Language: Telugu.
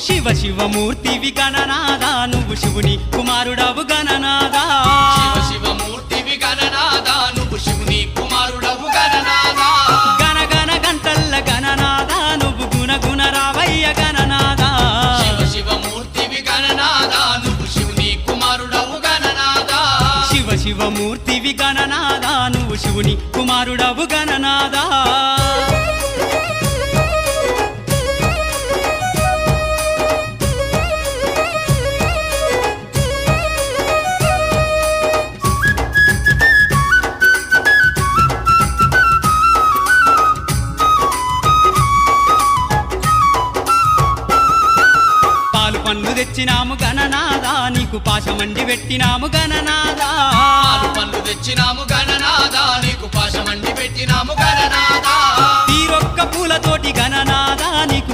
శివ శివమూర్తివి గణనాదా నువ్వు శివుని కుమారుడవు గణనాదా శివ శివమూర్తివి గణనాదా నువ్వు శివుని కుమారుడవు గణనాదా గణ గణ గంటల్ల గణనాదా నువ్వు గుణ గుణ రావయ్య గణనాదా శివ శివమూర్తివి గణనాదా నువ్వు శివుని కుమారుడవు గణనాదా శివ శివమూర్తివి గణనాదా నువ్వు శివుని కుమారుడవు గణనాదా పండ్లు తెచ్చినాము గణనాదా నీకు పాశమండి పెట్టినాము గణనాదా పాలు పండ్లు తెచ్చినాము గణనాదా నీకు పాశమండి పెట్టినాము గణనాదా తీరొక్క పూలతోటి గణనాదా